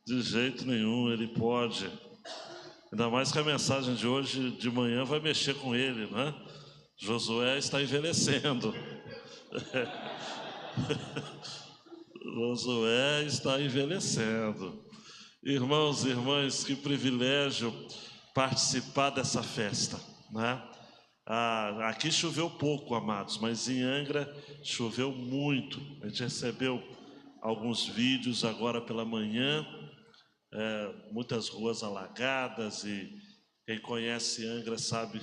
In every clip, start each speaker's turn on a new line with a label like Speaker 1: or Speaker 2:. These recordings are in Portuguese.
Speaker 1: De jeito nenhum, ele pode. Ainda mais que a mensagem de hoje de manhã vai mexer com ele, né? Josué está envelhecendo. Josué está envelhecendo. Irmãos e irmãs, que privilégio participar dessa festa, né? Aqui choveu pouco, amados, mas em Angra choveu muito. A gente recebeu alguns vídeos agora pela manhã, muitas ruas alagadas, e quem conhece Angra sabe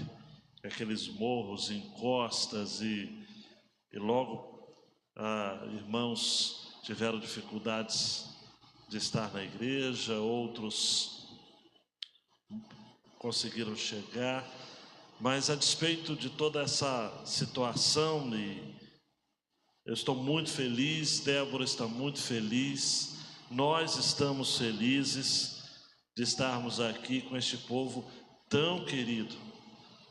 Speaker 1: aqueles morros, encostas, e logo irmãos tiveram dificuldades de estar na igreja, outros conseguiram chegar, mas a despeito de toda essa situação, eu estou muito feliz, Débora está muito feliz, nós estamos felizes de estarmos aqui com este povo tão querido,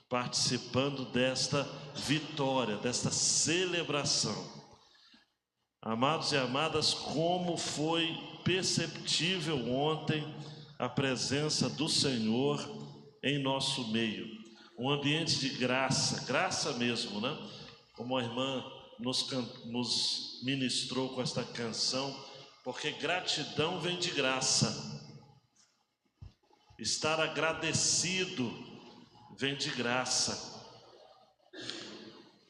Speaker 1: participando desta vitória, desta celebração. Amados e amadas, como foi perceptível ontem a presença do Senhor em nosso meio. Um ambiente de graça, graça mesmo, né? Como a irmã nos ministrou com esta canção, porque gratidão vem de graça. Estar agradecido vem de graça.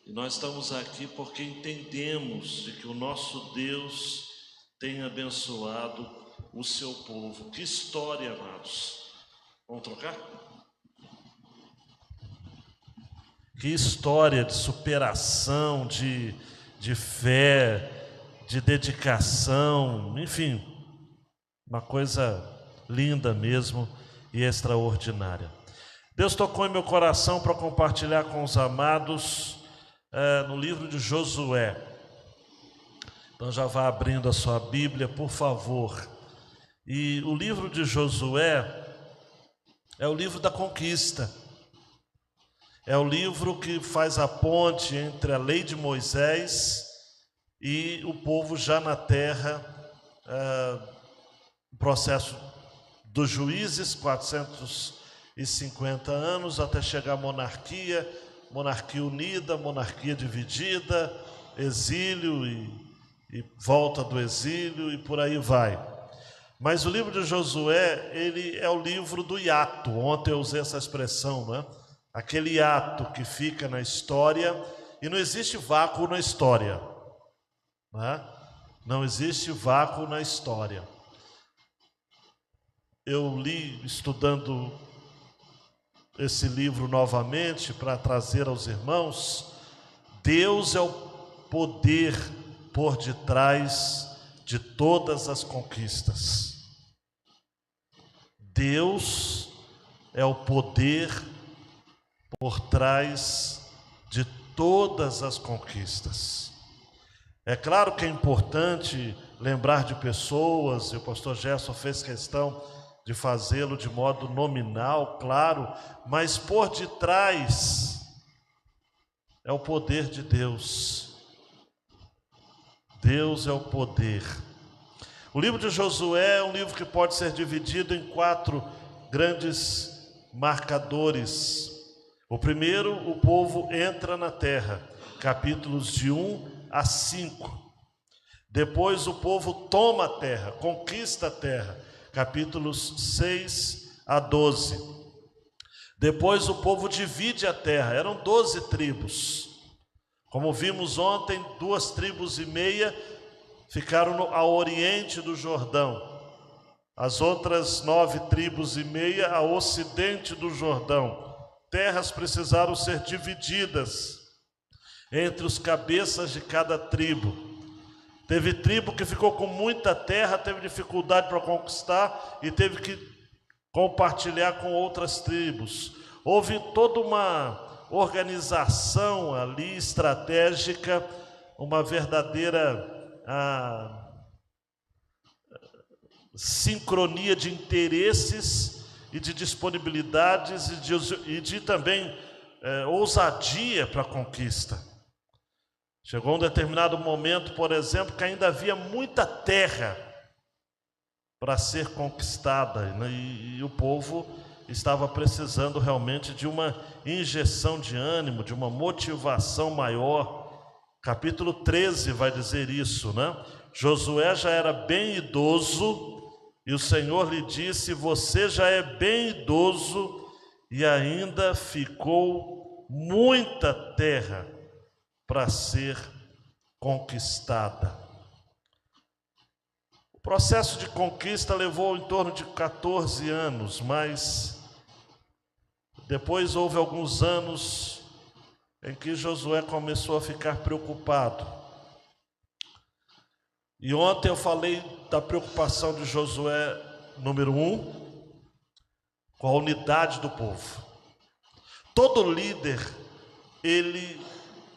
Speaker 1: E nós estamos aqui porque entendemos de que o nosso Deus tem abençoado o seu povo. Que história, amados. Vamos trocar? Que história de superação, de fé, de dedicação, enfim, uma coisa linda mesmo e extraordinária. Deus tocou em meu coração para compartilhar com os amados no livro de Josué. Então já vá abrindo a sua Bíblia, por favor. E o livro de Josué é o livro da conquista. É o livro que faz a ponte entre a lei de Moisés e o povo já na terra, o processo dos juízes, 450 anos, até chegar à monarquia unida, monarquia dividida, exílio e volta do exílio e por aí vai. Mas o livro de Josué, ele é o livro do hiato. Ontem eu usei essa expressão, né? Aquele hiato que fica na história, e não existe vácuo na história, né? Não existe vácuo na história. Eu li, estudando esse livro novamente para trazer aos irmãos, Deus é o poder por detrás de todas as conquistas. Deus é o poder por trás de todas as conquistas. É claro que é importante lembrar de pessoas, e o pastor Gerson fez questão de fazê-lo de modo nominal, claro, mas por detrás é o poder de Deus. Deus é o poder. O livro de Josué é um livro que pode ser dividido em 4 grandes marcadores. O primeiro, o povo entra na terra, capítulos de 1 a 5. Depois o povo toma a terra, conquista a terra, capítulos 6 a 12. Depois o povo divide a terra, eram 12 tribos. Como vimos ontem, 2 tribos e meia ficaram ao oriente do Jordão. As outras 9 tribos e meia ao ocidente do Jordão. Terras precisaram ser divididas entre os cabeças de cada tribo. Teve tribo que ficou com muita terra, teve dificuldade para conquistar e teve que compartilhar com outras tribos. Houve toda uma organização ali estratégica, uma verdadeira sincronia de interesses e de disponibilidades e de também ousadia para a conquista. Chegou um determinado momento, por exemplo, que ainda havia muita terra para ser conquistada, né? E o povo estava precisando realmente de uma injeção de ânimo, de uma motivação maior. Capítulo 13 vai dizer isso, né? Josué já era bem idoso e o Senhor lhe disse: você já é bem idoso e ainda ficou muita terra para ser conquistada. O processo de conquista levou em torno de 14 anos, mas depois houve alguns anos em que Josué começou a ficar preocupado. E ontem eu falei da preocupação de Josué, número 1, com a unidade do povo. Todo líder, ele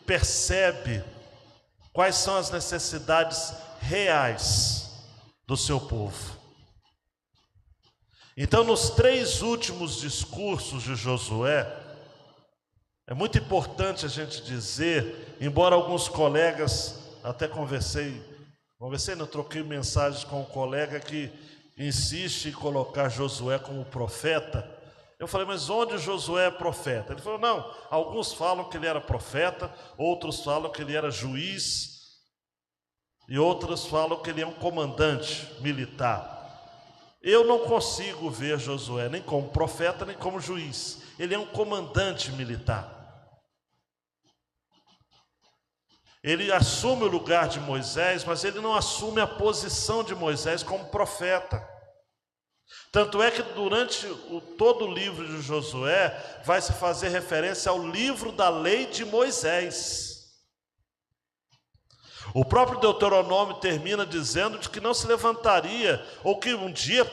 Speaker 1: percebe quais são as necessidades reais do seu povo. Então, nos 3 últimos discursos de Josué, é muito importante a gente dizer, embora alguns colegas, até não troquei mensagens com um colega que insiste em colocar Josué como profeta. Eu falei, mas onde Josué é profeta? Ele falou, não, alguns falam que ele era profeta, outros falam que ele era juiz, e outros falam que ele é um comandante militar. Eu não consigo ver Josué nem como profeta, nem como juiz. Ele é um comandante militar. Ele assume o lugar de Moisés, mas ele não assume a posição de Moisés como profeta. Tanto é que durante todo o livro de Josué vai se fazer referência ao livro da lei de Moisés. O próprio Deuteronômio termina dizendo de que não se levantaria, ou que um dia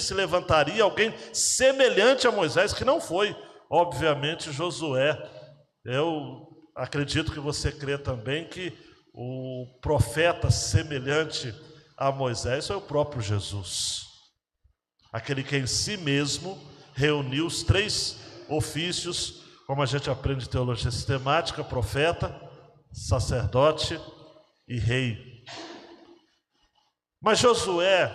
Speaker 1: se levantaria alguém semelhante a Moisés, que não foi, obviamente, Josué. Eu acredito que você crê também que o profeta semelhante a Moisés foi o próprio Jesus. Aquele que em si mesmo reuniu os 3 ofícios, como a gente aprende em teologia sistemática: profeta, sacerdote e rei. Mas Josué,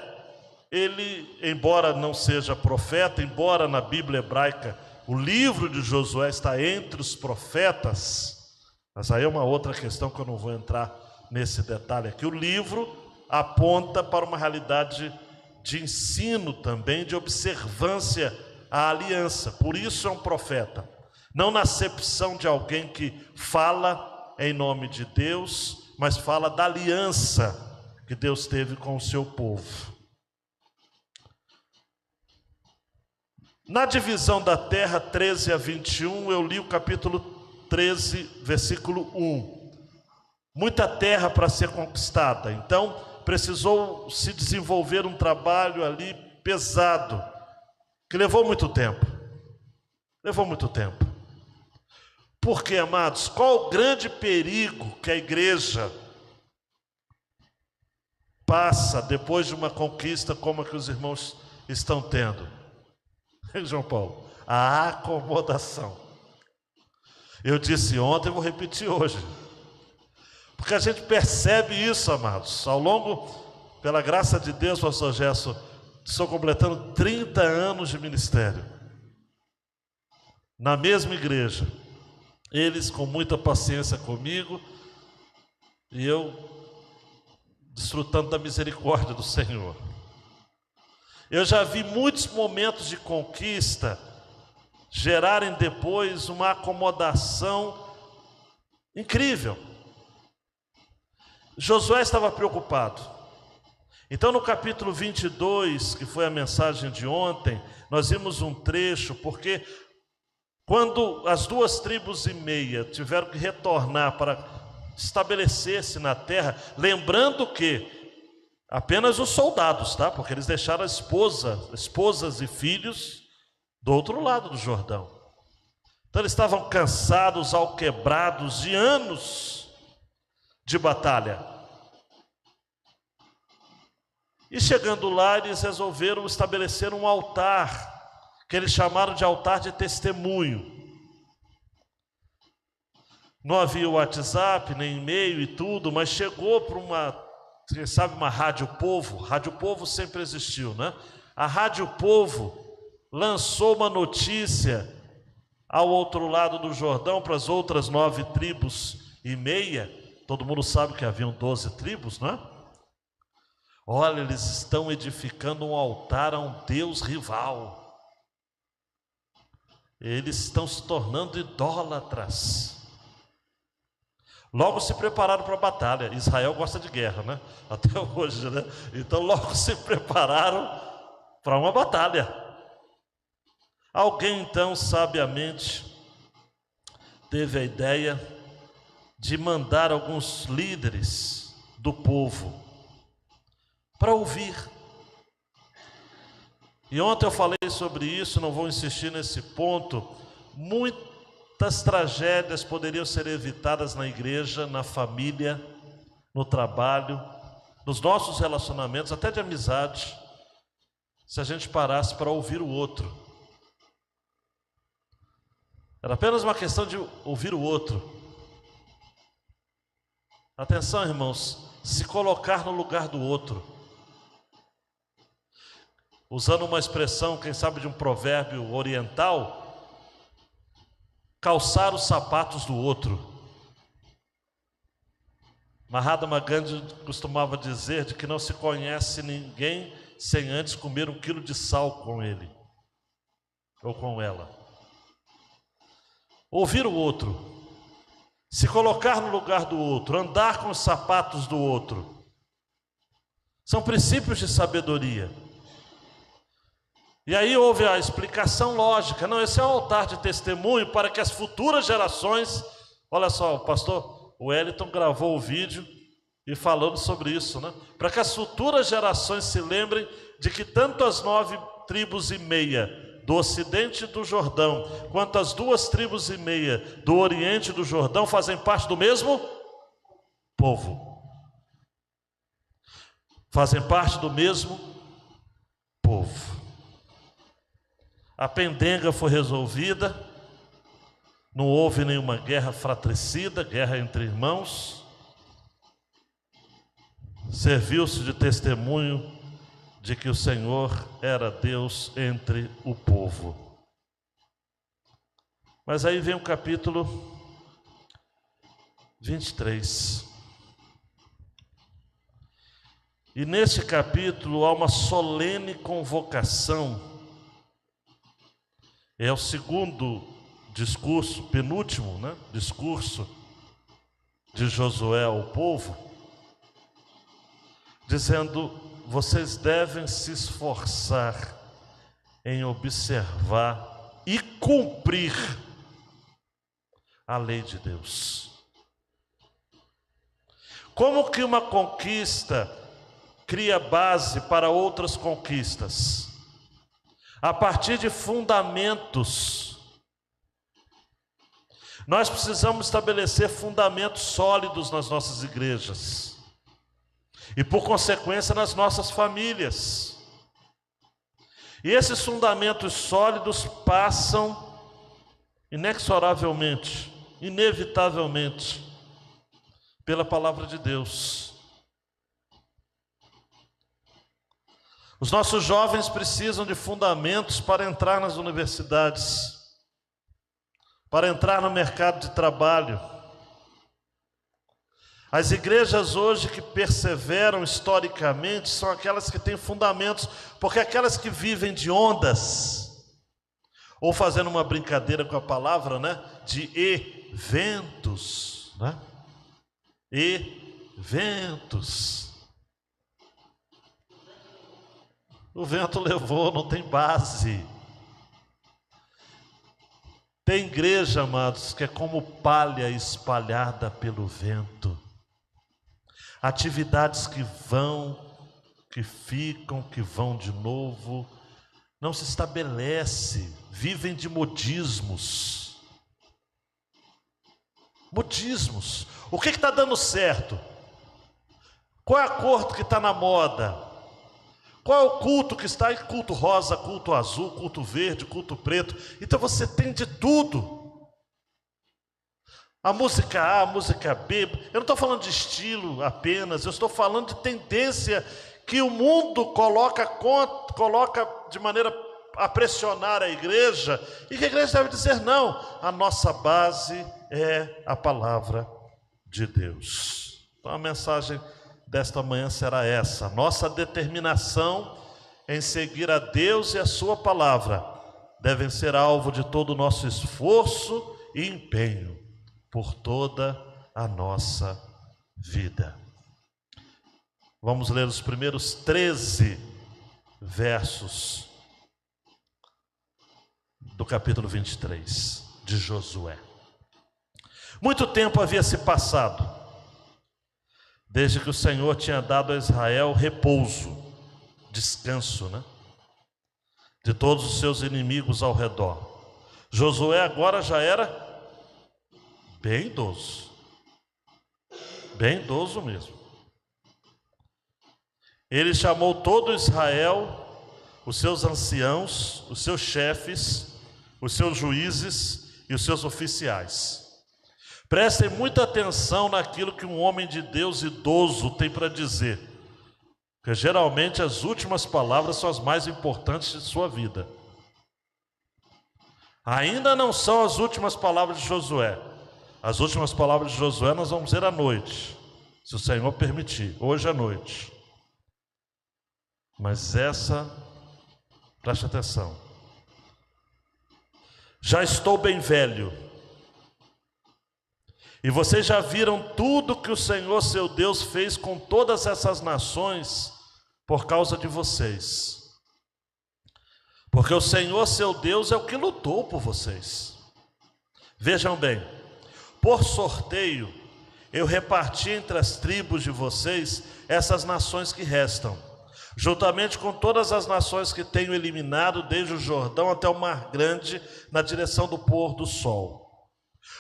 Speaker 1: ele, embora não seja profeta, embora na Bíblia hebraica o livro de Josué está entre os profetas, mas aí é uma outra questão que eu não vou entrar nesse detalhe aqui. O livro aponta para uma realidade de ensino também, de observância à aliança. Por isso é um profeta. Não na acepção de alguém que fala em nome de Deus, mas fala da aliança que Deus teve com o seu povo. Na divisão da terra 13 a 21, eu li o capítulo 13, versículo 1. Muita terra para ser conquistada. Então, precisou se desenvolver um trabalho ali pesado, que levou muito tempo. Levou muito tempo. Porque, amados, qual o grande perigo que a igreja passa depois de uma conquista como a que os irmãos estão tendo? João Paulo, a acomodação. Eu disse ontem, vou repetir hoje. Porque a gente percebe isso, amados. Ao longo, pela graça de Deus, pastor Gerson, estou completando 30 anos de ministério. Na mesma igreja. Eles com muita paciência comigo e eu desfrutando da misericórdia do Senhor. Eu já vi muitos momentos de conquista gerarem depois uma acomodação incrível. Josué estava preocupado. Então no capítulo 22, que foi a mensagem de ontem, nós vimos um trecho, porque quando as 2,5 tribos tiveram que retornar para estabelecer-se na terra, lembrando que apenas os soldados, tá? Porque eles deixaram esposas e filhos do outro lado do Jordão. Então eles estavam cansados, alquebrados de anos de batalha. E chegando lá, eles resolveram estabelecer um altar, que eles chamaram de altar de testemunho. Não havia o WhatsApp, nem e-mail e tudo, mas chegou para uma Quem sabe uma Rádio Povo? Rádio Povo sempre existiu, né? A Rádio Povo lançou uma notícia ao outro lado do Jordão, para as outras 9 tribos e meia. Todo mundo sabe que haviam 12 tribos, não é? Olha, eles estão edificando um altar a um Deus rival. Eles estão se tornando idólatras. Logo se prepararam para a batalha. Israel gosta de guerra, né? Até hoje, né? Então logo se prepararam para uma batalha. Alguém então, sabiamente, teve a ideia de mandar alguns líderes do povo para ouvir. E ontem eu falei sobre isso, não vou insistir nesse ponto. Muitas tragédias poderiam ser evitadas na igreja, na família, no trabalho, nos nossos relacionamentos, até de amizade, se a gente parasse para ouvir o outro. Era apenas uma questão de ouvir o outro. Atenção, irmãos, se colocar no lugar do outro. Usando uma expressão, quem sabe de um provérbio oriental, calçar os sapatos do outro. Mahatma Gandhi costumava dizer de que não se conhece ninguém sem antes comer 1 quilo de sal com ele ou com ela. Ouvir o outro, se colocar no lugar do outro, andar com os sapatos do outro, são princípios de sabedoria. E aí houve a explicação lógica. Não, esse é um altar de testemunho para que as futuras gerações... Olha só, o pastor Wellington gravou o vídeo e falando sobre isso, né? Para que as futuras gerações se lembrem de que tanto as 9 tribos e meia do ocidente do Jordão, quanto as 2 tribos e meia do oriente do Jordão fazem parte do mesmo povo. Fazem parte do mesmo povo. A pendenga foi resolvida, não houve nenhuma guerra fratricida, guerra entre irmãos. Serviu-se de testemunho de que o Senhor era Deus entre o povo. Mas aí vem o capítulo 23. E neste capítulo há uma solene convocação. É o segundo discurso, penúltimo, né? Discurso de Josué ao povo, dizendo: vocês devem se esforçar em observar e cumprir a lei de Deus. Como que uma conquista cria base para outras conquistas? A partir de fundamentos. Nós precisamos estabelecer fundamentos sólidos nas nossas igrejas e, por consequência, nas nossas famílias. E esses fundamentos sólidos passam inexoravelmente, inevitavelmente, pela palavra de Deus. Os nossos jovens precisam de fundamentos para entrar nas universidades, para entrar no mercado de trabalho. As igrejas hoje que perseveram historicamente são aquelas que têm fundamentos, porque aquelas que vivem de ondas, ou fazendo uma brincadeira com a palavra, né, de eventos, né? Eventos. O vento levou, não tem base. Tem igreja, amados, que é como palha espalhada pelo vento. Atividades que vão, que ficam, que vão de novo. Não se estabelece, vivem de modismos. Modismos. O que está dando certo? Qual é a cor que está na moda? Qual é o culto que está aí? Culto rosa, culto azul, culto verde, culto preto. Então você tem de tudo. a música A, a música B. Eu não estou falando de estilo apenas, eu estou falando de tendência que o mundo coloca de maneira a pressionar a igreja, e que a igreja deve dizer não. A nossa base é a palavra de Deus. Então a mensagem desta manhã será essa: nossa determinação em seguir a Deus e a sua palavra devem ser alvo de todo o nosso esforço e empenho por toda a nossa vida. Vamos ler os primeiros 13 versos do capítulo 23 de Josué. Muito tempo havia se passado desde que o Senhor tinha dado a Israel repouso, descanso, de todos os seus inimigos ao redor. Josué agora já era bem idoso mesmo. Ele chamou todo Israel, os seus anciãos, os seus chefes, os seus juízes e os seus oficiais. Prestem muita atenção naquilo que um homem de Deus idoso tem para dizer, porque geralmente as últimas palavras são as mais importantes de sua vida. Ainda não são as últimas palavras de Josué. As últimas palavras de Josué nós vamos ver à noite, se o Senhor permitir, hoje à noite. Mas essa, preste atenção: já estou bem velho, e vocês já viram tudo que o Senhor seu Deus fez com todas essas nações por causa de vocês. Porque o Senhor seu Deus é o que lutou por vocês. Vejam bem, por sorteio eu reparti entre as tribos de vocês essas nações que restam, juntamente com todas as nações que tenho eliminado desde o Jordão até o Mar Grande, na direção do pôr do sol.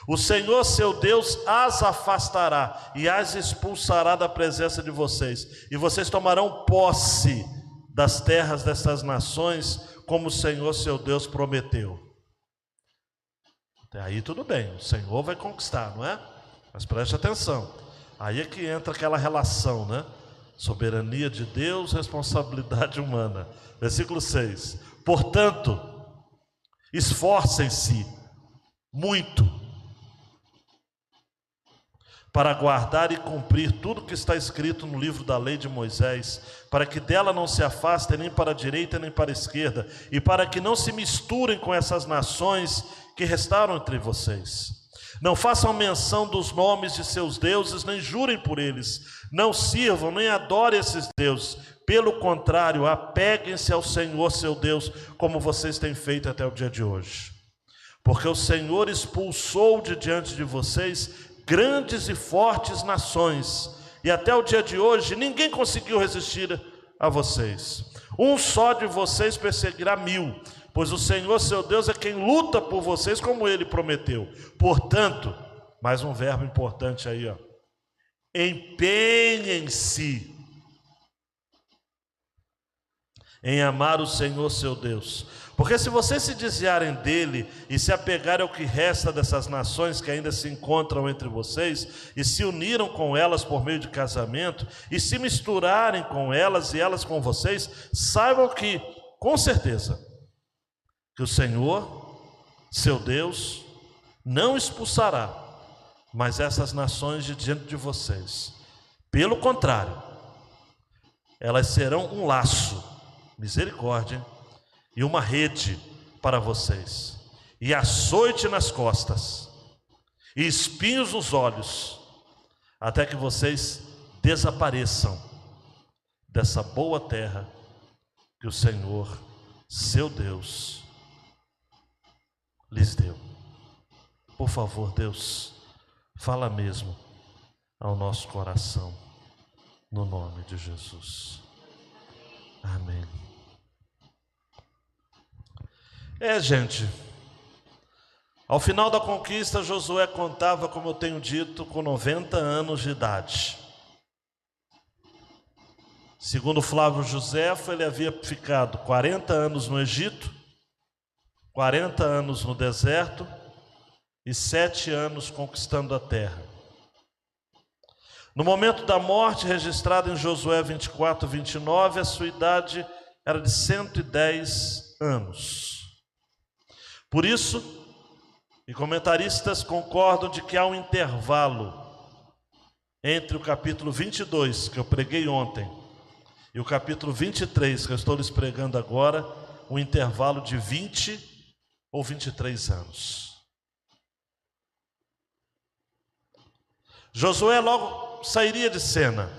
Speaker 1: O Senhor seu Deus as afastará e as expulsará da presença de vocês, e vocês tomarão posse das terras dessas nações, como o Senhor seu Deus prometeu. Até aí tudo bem, o Senhor vai conquistar, não é? Mas preste atenção, aí é que entra aquela relação, soberania de Deus, responsabilidade humana. Versículo 6: portanto, esforcem-se muito para guardar e cumprir tudo que está escrito no livro da lei de Moisés, para que dela não se afastem nem para a direita nem para a esquerda, e para que não se misturem com essas nações que restaram entre vocês. Não façam menção dos nomes de seus deuses, nem jurem por eles. Não sirvam, nem adorem esses deuses. Pelo contrário, apeguem-se ao Senhor seu Deus, como vocês têm feito até o dia de hoje. Porque o Senhor expulsou de diante de vocês grandes e fortes nações, e até o dia de hoje ninguém conseguiu resistir a vocês. Um só de vocês perseguirá 1000, pois o Senhor seu Deus é quem luta por vocês, como ele prometeu. Portanto, mais um verbo importante aí, empenhem-se em amar o Senhor seu Deus, porque se vocês se desviarem dele e se apegarem ao que resta dessas nações que ainda se encontram entre vocês, e se uniram com elas por meio de casamento, e se misturarem com elas e elas com vocês, saibam que, com certeza, que o Senhor, seu Deus, não expulsará mais essas nações de diante de vocês. Pelo contrário, elas serão um laço, misericórdia, e uma rede para vocês, e açoite nas costas, e espinhos nos olhos, até que vocês desapareçam dessa boa terra que o Senhor, seu Deus, lhes deu. Por favor, Deus, fala mesmo ao nosso coração, no nome de Jesus. Amém. Gente, ao final da conquista, Josué contava, como eu tenho dito, com 90 anos de idade. Segundo Flávio Josefo, ele havia ficado 40 anos no Egito, 40 anos no deserto e 7 anos conquistando a terra. No momento da morte, registrada em Josué 24, 29, a sua idade era de 110 anos. Por isso, e comentaristas concordam de que há um intervalo entre o capítulo 22, que eu preguei ontem, e o capítulo 23, que eu estou lhes pregando agora, um intervalo de 20 ou 23 anos. Josué logo sairia de cena,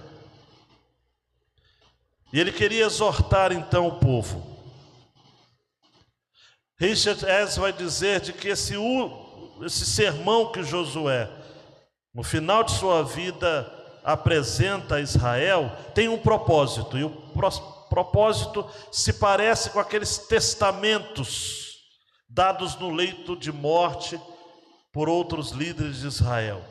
Speaker 1: e ele queria exortar então o povo. Richard Hess vai dizer de que esse sermão que Josué, no final de sua vida, apresenta a Israel, tem um propósito, e o propósito se parece com aqueles testamentos dados no leito de morte por outros líderes de Israel.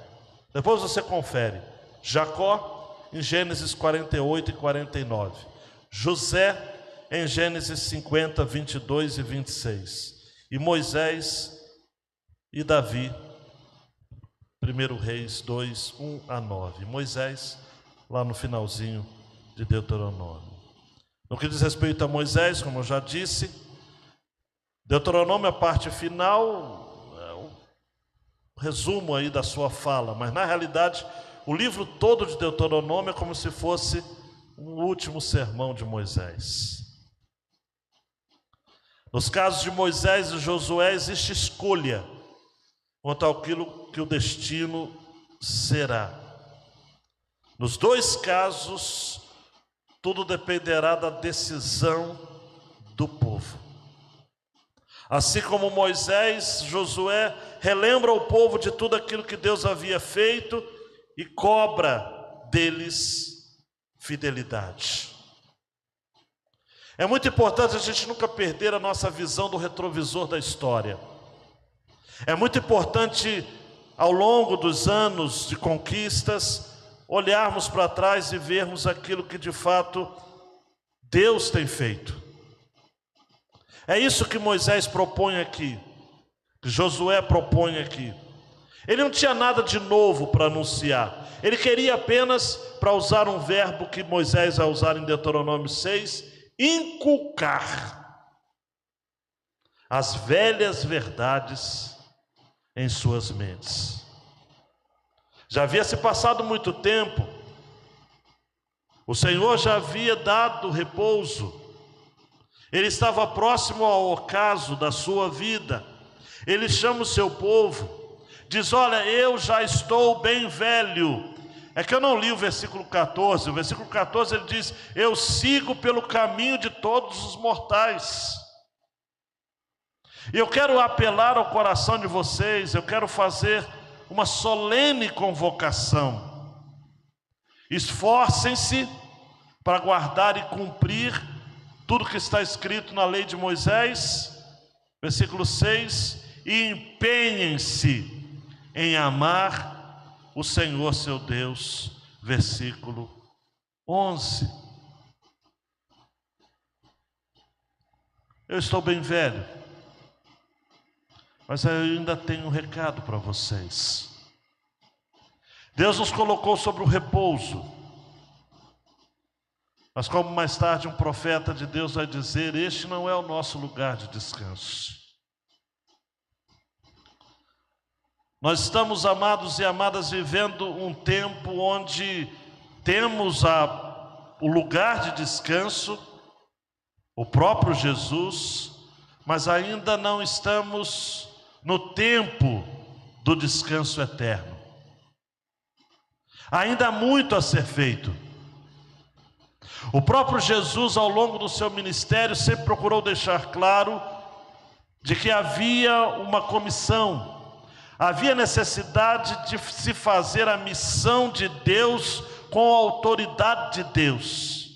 Speaker 1: Depois você confere. Jacó, em Gênesis 48 e 49. José, em Gênesis 50, 22 e 26. E Moisés e Davi, 1 Reis 2, 1 a 9. Moisés, lá no finalzinho de Deuteronômio. No que diz respeito a Moisés, como eu já disse, Deuteronômio, a parte final, resumo aí da sua fala, mas na realidade o livro todo de Deuteronômio é como se fosse um último sermão de Moisés. Nos casos de Moisés e Josué existe escolha quanto àquilo que o destino será. Nos dois casos, tudo dependerá da decisão do povo. Assim como Moisés, Josué relembra o povo de tudo aquilo que Deus havia feito e cobra deles fidelidade. É muito importante a gente nunca perder a nossa visão do retrovisor da história. É muito importante, ao longo dos anos de conquistas, olharmos para trás e vermos aquilo que de fato Deus tem feito. É isso que Moisés propõe aqui, que Josué propõe aqui. Ele não tinha nada de novo para anunciar. Ele queria apenas, para usar um verbo que Moisés vai usar em Deuteronômio 6, inculcar as velhas verdades em suas mentes. Já havia se passado muito tempo, o Senhor já havia dado repouso, Ele estava próximo ao ocaso da sua vida. Ele chama o seu povo, diz: olha, eu já estou bem velho. É que eu não li o versículo 14. O versículo 14 ele diz: eu sigo pelo caminho de todos os mortais. E eu quero apelar ao coração de vocês, eu quero fazer uma solene convocação. Esforcem-se para guardar e cumprir tudo que está escrito na lei de Moisés, versículo 6, e empenhem-se em amar o Senhor seu Deus, versículo 11. Eu estou bem velho, mas eu ainda tenho um recado para vocês. Deus nos colocou sobre o repouso, mas como mais tarde um profeta de Deus vai dizer, este não é o nosso lugar de descanso. Nós estamos, amados e amadas, vivendo um tempo onde temos o lugar de descanso, o próprio Jesus, mas ainda não estamos no tempo do descanso eterno. Ainda há muito a ser feito. O próprio Jesus, ao longo do seu ministério, sempre procurou deixar claro de que havia uma comissão, havia necessidade de se fazer a missão de Deus com a autoridade de Deus.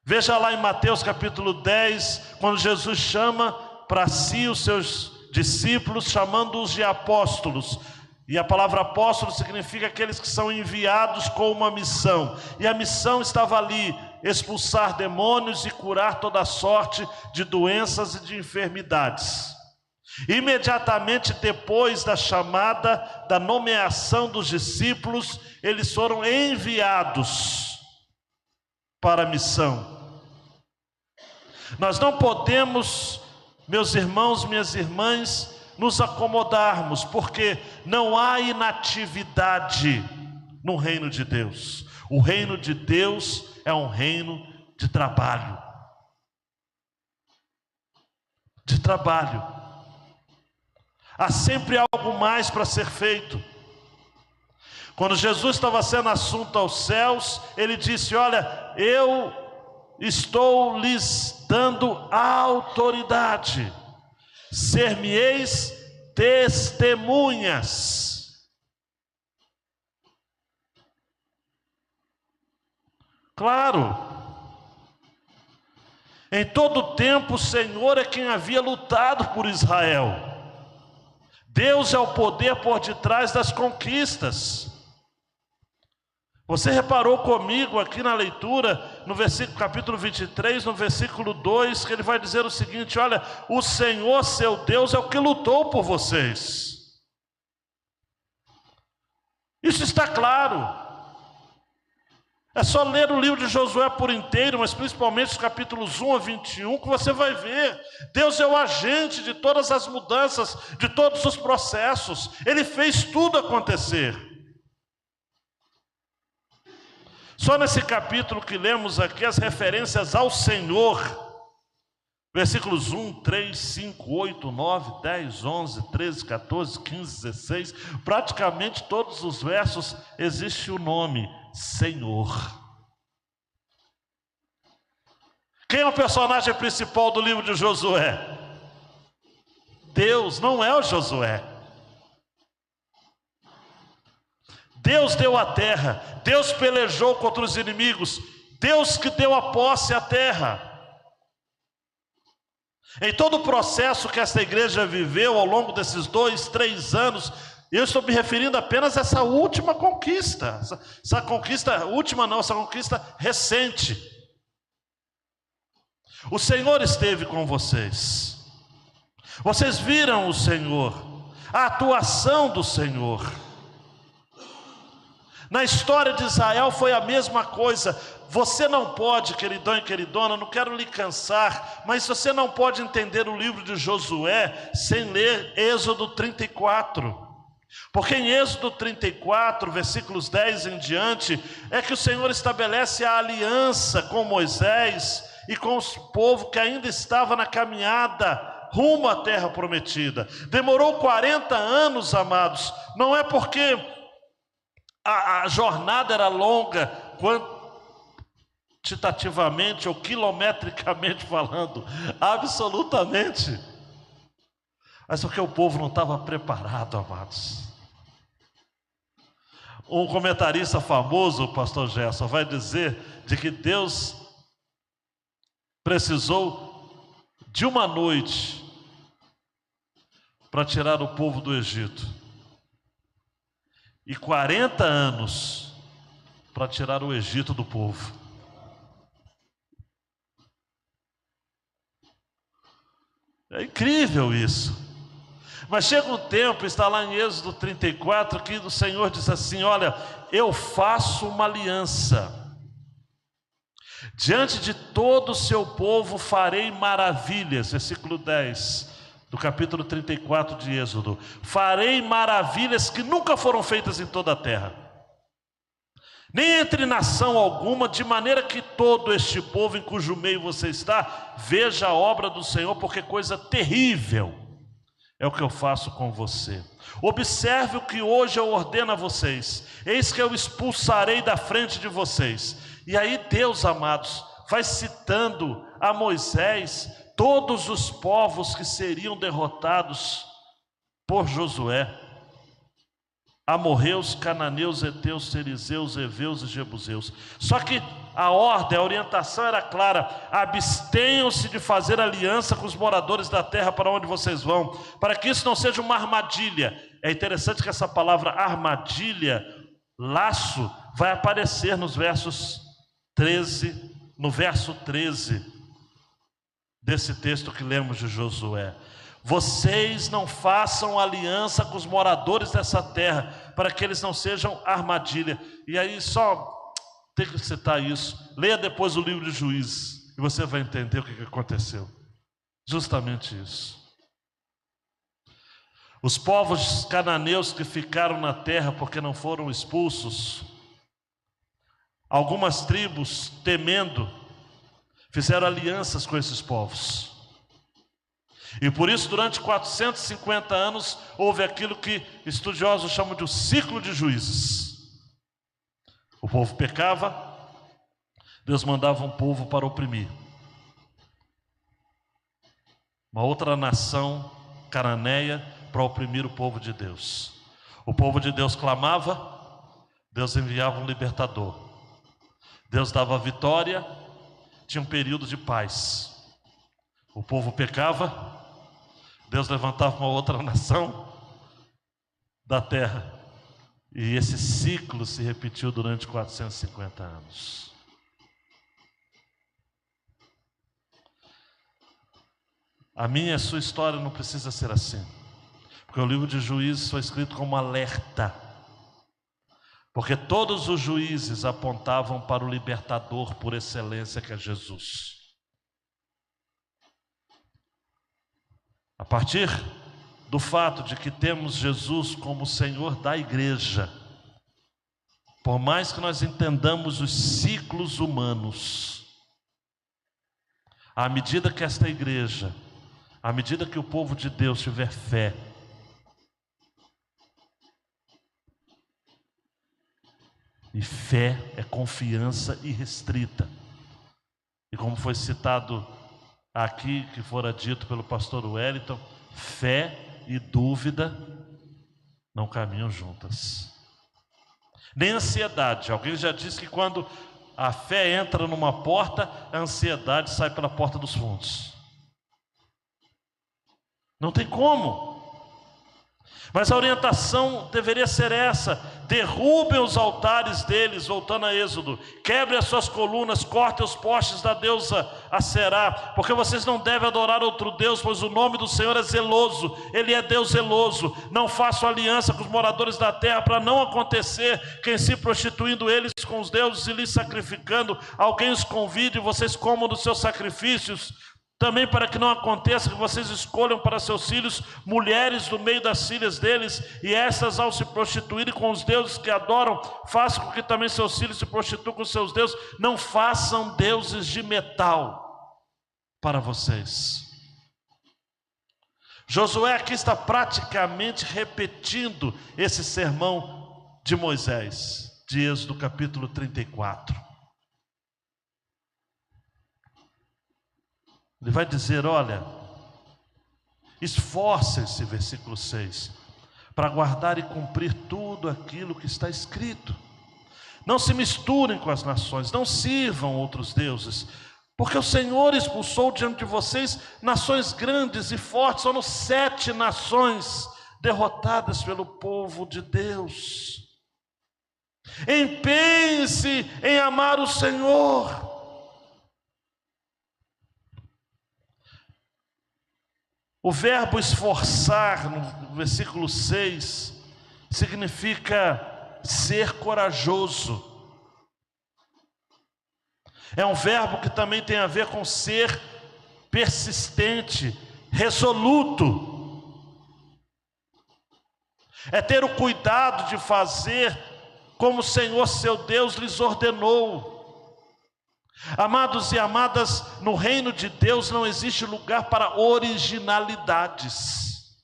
Speaker 1: Veja lá em Mateus capítulo 10, quando Jesus chama para si os seus discípulos, chamando-os de apóstolos. E a palavra apóstolo significa aqueles que são enviados com uma missão. E a missão estava ali: expulsar demônios e curar toda sorte de doenças e de enfermidades. Imediatamente depois da chamada, da nomeação dos discípulos, eles foram enviados para a missão. Nós não podemos, meus irmãos, minhas irmãs, nos acomodarmos, porque não há inatividade no reino de Deus. O reino de Deus é um reino de trabalho. De trabalho. Há sempre algo mais para ser feito. Quando Jesus estava sendo assunto aos céus, ele disse: olha, eu estou lhes dando autoridade, ser-me-eis testemunhas. Claro, em todo o tempo o Senhor é quem havia lutado por Israel. Deus é o poder por detrás das conquistas. Você reparou comigo aqui na leitura, no versículo, capítulo 23, no versículo 2, que ele vai dizer o seguinte: olha, o Senhor seu Deus é o que lutou por vocês. Isso está claro. É só ler o livro de Josué por inteiro, mas principalmente os capítulos 1 a 21, que você vai ver. Deus é o agente de todas as mudanças, de todos os processos. Ele fez tudo acontecer. Só nesse capítulo que lemos aqui, as referências ao Senhor, versículos 1, 3, 5, 8, 9, 10, 11, 13, 14, 15, 16, praticamente todos os versos existe o nome Senhor. Quem é o personagem principal do livro de Josué? Deus, não é o Josué. Deus deu a terra, Deus pelejou contra os inimigos, Deus que deu a posse à terra. Em todo o processo que esta igreja viveu ao longo desses 2, 3 anos, eu estou me referindo apenas a essa última conquista, essa conquista última não, essa conquista recente. O Senhor esteve com vocês, vocês viram o Senhor, a atuação do Senhor. Na história de Israel foi a mesma coisa. Você não pode, queridão e queridona, não quero lhe cansar, mas você não pode entender o livro de Josué sem ler Êxodo 34. Porque em Êxodo 34, versículos 10 em diante, é que o Senhor estabelece a aliança com Moisés e com o povo que ainda estava na caminhada rumo à terra prometida. Demorou 40 anos, amados, não é porque a jornada era longa, quantitativamente ou quilometricamente falando, absolutamente, mas porque o povo não estava preparado, amados. Um comentarista famoso, o pastor Gerson, vai dizer de que Deus precisou de uma noite para tirar o povo do Egito e 40 anos para tirar o Egito do povo. É incrível isso. Mas chega um tempo, está lá em Êxodo 34, que o Senhor diz assim: olha, eu faço uma aliança. Diante de todo o seu povo farei maravilhas. Versículo 10 do capítulo 34 de Êxodo. Farei maravilhas que nunca foram feitas em toda a terra, nem entre nação alguma, de maneira que todo este povo em cujo meio você está veja a obra do Senhor, porque coisa terrível é o que eu faço com você. Observe o que hoje eu ordeno a vocês: eis que eu expulsarei da frente de vocês. E aí Deus, amados, vai citando a Moisés todos os povos que seriam derrotados por Josué: amorreus, cananeus, heteus, fariseus, heveus e jebuseus. Só que a ordem, a orientação era clara: abstenham-se de fazer aliança com os moradores da terra para onde vocês vão, para que isso não seja uma armadilha. É interessante que essa palavra armadilha, laço, vai aparecer nos versos 13, no verso 13 desse texto que lemos de Josué. vocês não façam aliança com os moradores dessa terra, para que eles não sejam armadilha. E aí só tem que citar isso. Leia depois o livro de Juízes e você vai entender o que aconteceu. Justamente isso. Os povos cananeus que ficaram na terra porque não foram expulsos, algumas tribos, temendo, fizeram alianças com esses povos. E por isso, durante 450 anos, houve aquilo que estudiosos chamam de o ciclo de juízes. O povo pecava, Deus mandava um povo para oprimir. Uma outra nação cananeia para oprimir o povo de Deus. O povo de Deus clamava, Deus enviava um libertador. Deus dava vitória, tinha um período de paz. O povo pecava, Deus levantava uma outra nação da terra. E esse ciclo se repetiu durante 450 anos. A minha e a sua história não precisa ser assim. Porque o livro de Juízes foi escrito como alerta. Porque todos os juízes apontavam para o libertador por excelência, que é Jesus. A partir do fato de que temos Jesus como Senhor da igreja, por mais que nós entendamos os ciclos humanos, à medida que esta igreja, à medida que o povo de Deus tiver fé, e fé é confiança irrestrita, e como foi citado aqui, que fora dito pelo pastor Wellington, fé e dúvida não caminham juntas. Nem ansiedade. Alguém já disse que quando a fé entra numa porta, a ansiedade sai pela porta dos fundos. Não tem como. Mas a orientação deveria ser essa: derrubem os altares deles, voltando a Êxodo, quebrem as suas colunas, cortem os postes da deusa Aserá, porque vocês não devem adorar outro Deus, pois o nome do Senhor é zeloso, Ele é Deus zeloso. Não façam aliança com os moradores da terra, para não acontecer que em se prostituindo eles com os deuses e lhes sacrificando, alguém os convide e vocês comam dos seus sacrifícios. Também para que não aconteça que vocês escolham para seus filhos mulheres do meio das filhas deles, e estas, ao se prostituírem com os deuses que adoram, façam com que também seus filhos se prostituam com seus deuses. Não façam deuses de metal para vocês. Josué aqui está praticamente repetindo esse sermão de Moisés, de Êxodo capítulo 34. Ele vai dizer, olha, esforcem-se, versículo 6, para guardar e cumprir tudo aquilo que está escrito. Não se misturem com as nações, não sirvam outros deuses, porque o Senhor expulsou diante de vocês nações grandes e fortes. Foram 7 nações derrotadas pelo povo de Deus. Empenhe-se em amar o Senhor. O verbo esforçar, no versículo 6, significa ser corajoso. É um verbo que também tem a ver com ser persistente, resoluto. É ter o cuidado de fazer como o Senhor seu Deus lhes ordenou. Amados e amadas, no reino de Deus não existe lugar para originalidades.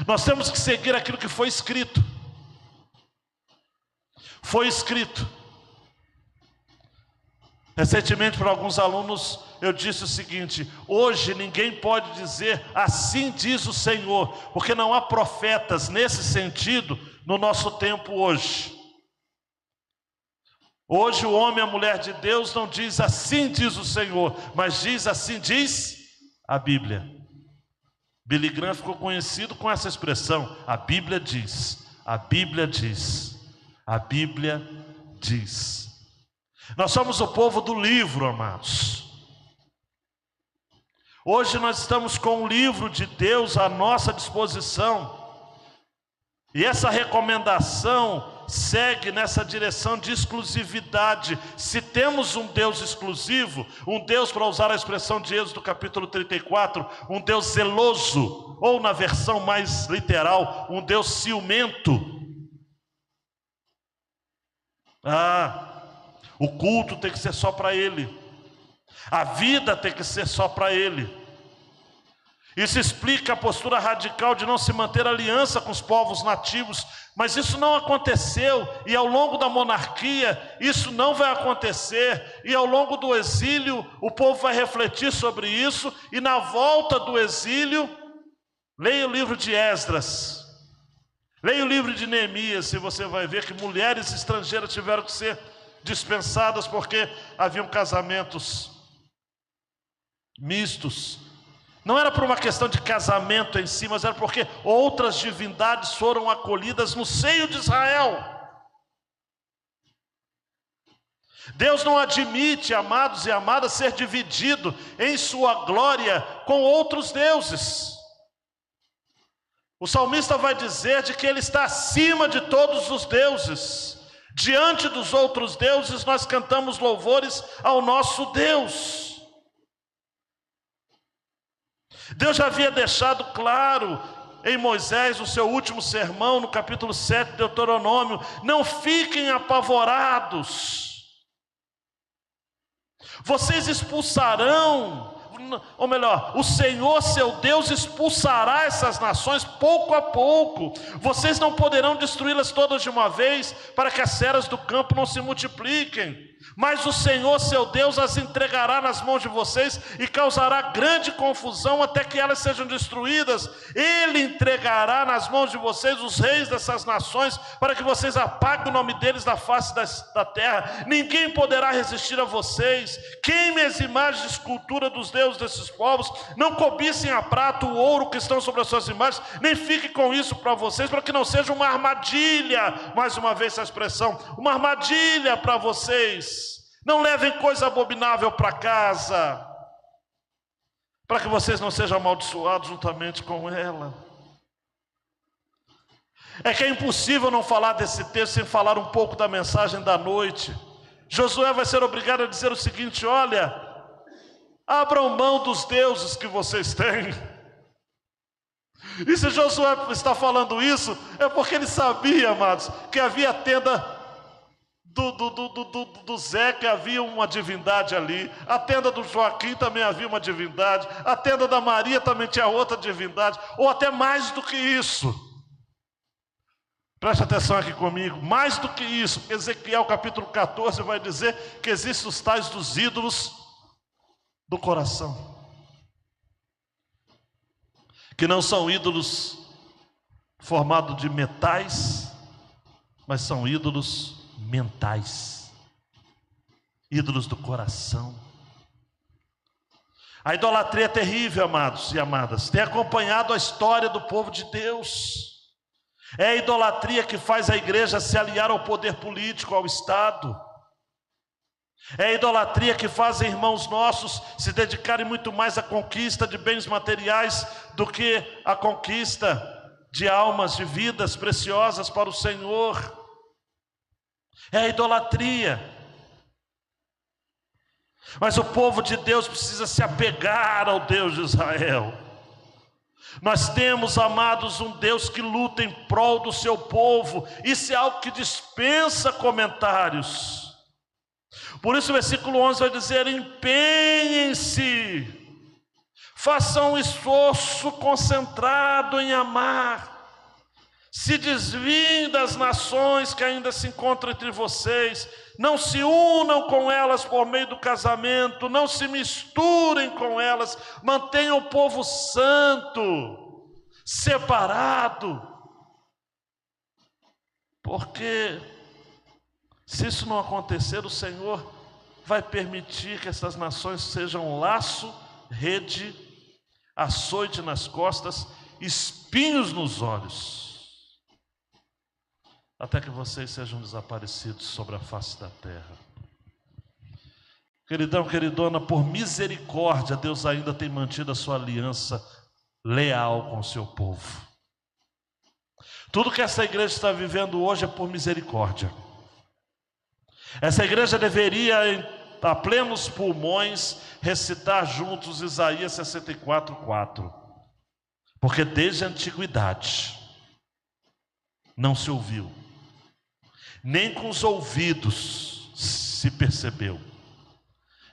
Speaker 1: Nós temos que seguir aquilo que foi escrito. Foi escrito. Recentemente, para alguns alunos, eu disse o seguinte: hoje ninguém pode dizer assim diz o Senhor, porque não há profetas nesse sentido no nosso tempo hoje. Hoje o homem e a mulher de Deus não diz assim diz o Senhor, mas diz assim diz a Bíblia. Billy Graham ficou conhecido com essa expressão: a Bíblia diz, a Bíblia diz, a Bíblia diz. Nós somos o povo do livro, amados. Hoje nós estamos com o livro de Deus à nossa disposição. E essa recomendação segue nessa direção de exclusividade. Se temos um Deus exclusivo, um Deus, para usar a expressão de Êxodo capítulo 34, um Deus zeloso, ou na versão mais literal, um Deus ciumento. O culto tem que ser só para Ele. A vida tem que ser só para Ele. Isso explica a postura radical de não se manter aliança com os povos nativos. Mas isso não aconteceu, e ao longo da monarquia isso não vai acontecer, e ao longo do exílio o povo vai refletir sobre isso, e na volta do exílio, leia o livro de Esdras, leia o livro de Neemias, e você vai ver que mulheres estrangeiras tiveram que ser dispensadas porque haviam casamentos mistos. Não era por uma questão de casamento em si, mas era porque outras divindades foram acolhidas no seio de Israel. Deus não admite, amados e amadas, ser dividido em sua glória com outros deuses. O salmista vai dizer de que Ele está acima de todos os deuses. Diante dos outros deuses nós cantamos louvores ao nosso Deus. Deus já havia deixado claro em Moisés, no seu último sermão, no capítulo 7 de Deuteronômio: não fiquem apavorados, vocês expulsarão, ou melhor, o Senhor seu Deus expulsará essas nações pouco a pouco. Vocês não poderão destruí-las todas de uma vez, para que as feras do campo não se multipliquem. Mas o Senhor seu Deus as entregará nas mãos de vocês e causará grande confusão até que elas sejam destruídas. Ele entregará nas mãos de vocês os reis dessas nações, para que vocês apaguem o nome deles da face da terra. Ninguém poderá resistir a vocês. Queimem as imagens de escultura dos deuses desses povos. Não cobicem a prata, o ouro que estão sobre as suas imagens, nem fiquem com isso para vocês, para que não seja uma armadilha. Mais uma vez essa expressão, uma armadilha para vocês. Não levem coisa abominável para casa, para que vocês não sejam amaldiçoados juntamente com ela. É que é impossível não falar desse texto sem falar um pouco da mensagem da noite. Josué vai ser obrigado a dizer o seguinte: olha, abram mão dos deuses que vocês têm. E se Josué está falando isso, é porque ele sabia, amados, que havia a tenda do Zé, que havia uma divindade ali. A tenda do Joaquim também havia uma divindade. A tenda da Maria também tinha outra divindade. Ou até mais do que isso. Preste atenção aqui comigo. Mais do que isso, Ezequiel capítulo 14 vai dizer que existem os tais dos ídolos do coração, que não são ídolos formados de metais, mas são ídolos mentais, ídolos do coração. A idolatria é terrível, amados e amadas. Tem acompanhado a história do povo de Deus. É a idolatria que faz a igreja se aliar ao poder político, ao Estado. É a idolatria que faz irmãos nossos se dedicarem muito mais à conquista de bens materiais do que à conquista de almas, de vidas preciosas para o Senhor. É a idolatria. Mas o povo de Deus precisa se apegar ao Deus de Israel. Nós temos, amados, um Deus que luta em prol do seu povo. Isso é algo que dispensa comentários. Por isso o versículo 11 vai dizer: empenhem-se, façam um esforço concentrado em amar. Se desviem das nações que ainda se encontram entre vocês. Não se unam com elas por meio do casamento. Não se misturem com elas. Mantenham o povo santo, separado. Porque se isso não acontecer, o Senhor vai permitir que essas nações sejam um laço, rede, açoite nas costas, espinhos nos olhos, até que vocês sejam desaparecidos sobre a face da terra. Queridão, queridona, por misericórdia, Deus ainda tem mantido a sua aliança leal com o seu povo. Tudo que essa igreja está vivendo hoje é por misericórdia. Essa igreja deveria, a plenos pulmões, recitar juntos Isaías 64:4. Porque desde a antiguidade não se ouviu, nem com os ouvidos se percebeu,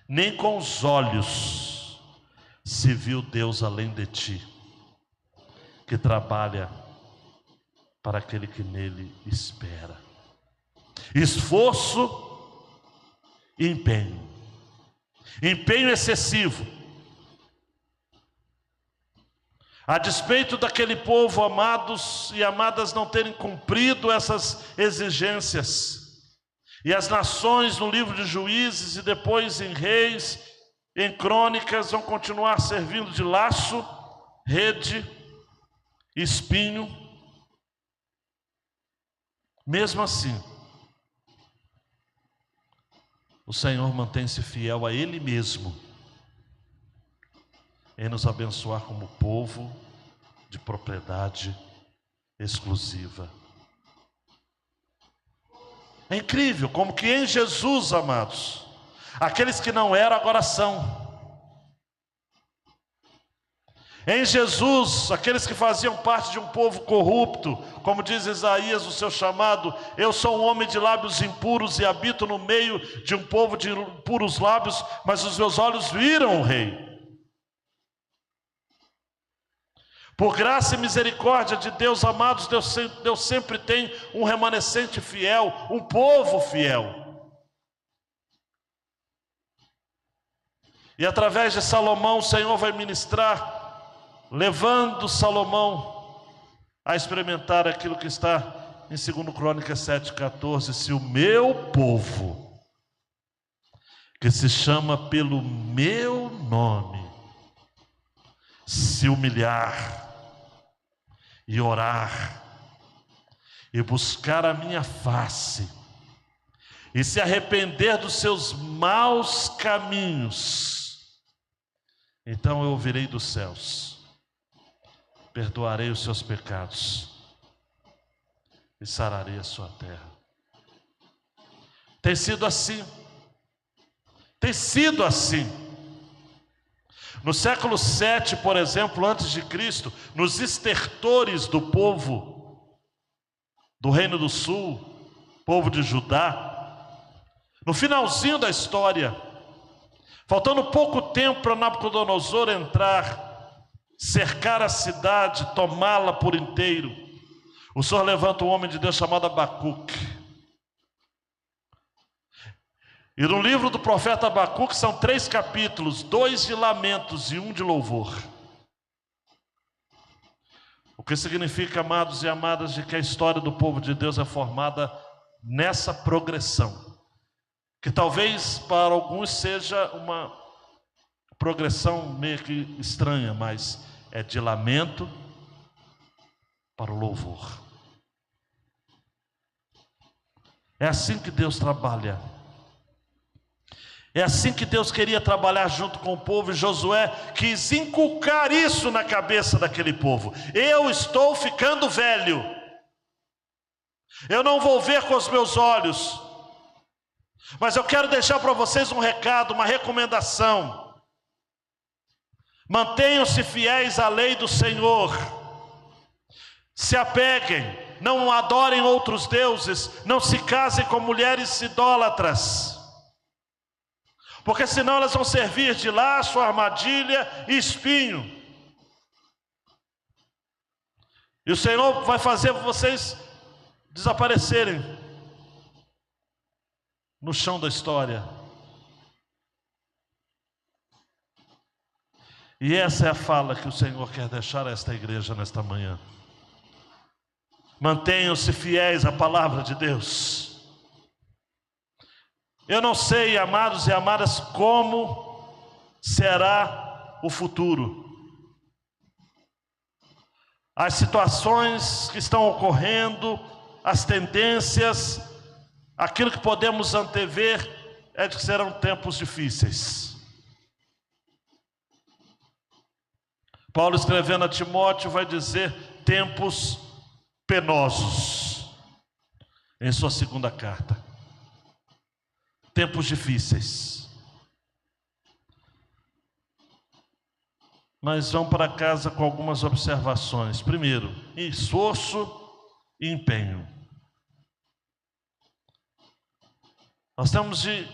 Speaker 1: nem com os olhos se viu Deus além de ti, que trabalha para aquele que nele espera. Esforço e empenho. Empenho excessivo. A despeito daquele povo, amados e amadas, não terem cumprido essas exigências. E as nações no livro de Juízes e depois em Reis, em Crônicas, vão continuar servindo de laço, rede, espinho. Mesmo assim, o Senhor mantém-se fiel a Ele mesmo, em nos abençoar como povo de propriedade exclusiva. É incrível como que em Jesus, amados, aqueles que não eram agora são. Em Jesus, aqueles que faziam parte de um povo corrupto, como diz Isaías, o seu chamado: eu sou um homem de lábios impuros e habito no meio de um povo de puros lábios, mas os meus olhos viram o Rei. Por graça e misericórdia de Deus, amados, Deus sempre tem um remanescente fiel, um povo fiel. E através de Salomão, o Senhor vai ministrar, levando Salomão a experimentar aquilo que está em 2 Crônicas 7,14. Se o meu povo, que se chama pelo meu nome, se humilhar e orar e buscar a minha face e se arrepender dos seus maus caminhos, então eu ouvirei dos céus, perdoarei os seus pecados e sararei a sua terra. Tem sido assim. Tem sido assim. No século 7, por exemplo, antes de Cristo, nos estertores do povo do Reino do Sul, povo de Judá, no finalzinho da história, faltando pouco tempo para Nabucodonosor entrar, cercar a cidade, tomá-la por inteiro, o Senhor levanta um homem de Deus chamado Abacuque. E no livro do profeta Abacuque são 3 capítulos, 2 de lamentos e 1 de louvor. O que significa, amados e amadas, de que a história do povo de Deus é formada nessa progressão, que talvez para alguns seja uma progressão meio que estranha, mas é de lamento para o louvor. É assim que Deus trabalha. É assim que Deus queria trabalhar junto com o povo, e Josué quis inculcar isso na cabeça daquele povo. Eu estou ficando velho, eu não vou ver com os meus olhos, mas eu quero deixar para vocês um recado, uma recomendação. Mantenham-se fiéis à lei do Senhor, se apeguem, não adorem outros deuses, não se casem com mulheres idólatras, porque senão elas vão servir de laço, armadilha e espinho. E o Senhor vai fazer vocês desaparecerem no chão da história. E essa é a fala que o Senhor quer deixar a esta igreja nesta manhã. Mantenham-se fiéis à palavra de Deus. Eu não sei, amados e amadas, como será o futuro. As situações que estão ocorrendo, as tendências, aquilo que podemos antever, é de que serão tempos difíceis. Paulo, escrevendo a Timóteo, vai dizer tempos penosos em sua segunda carta. Tempos difíceis. Mas vamos para casa com algumas observações. Primeiro, esforço e empenho. Nós temos de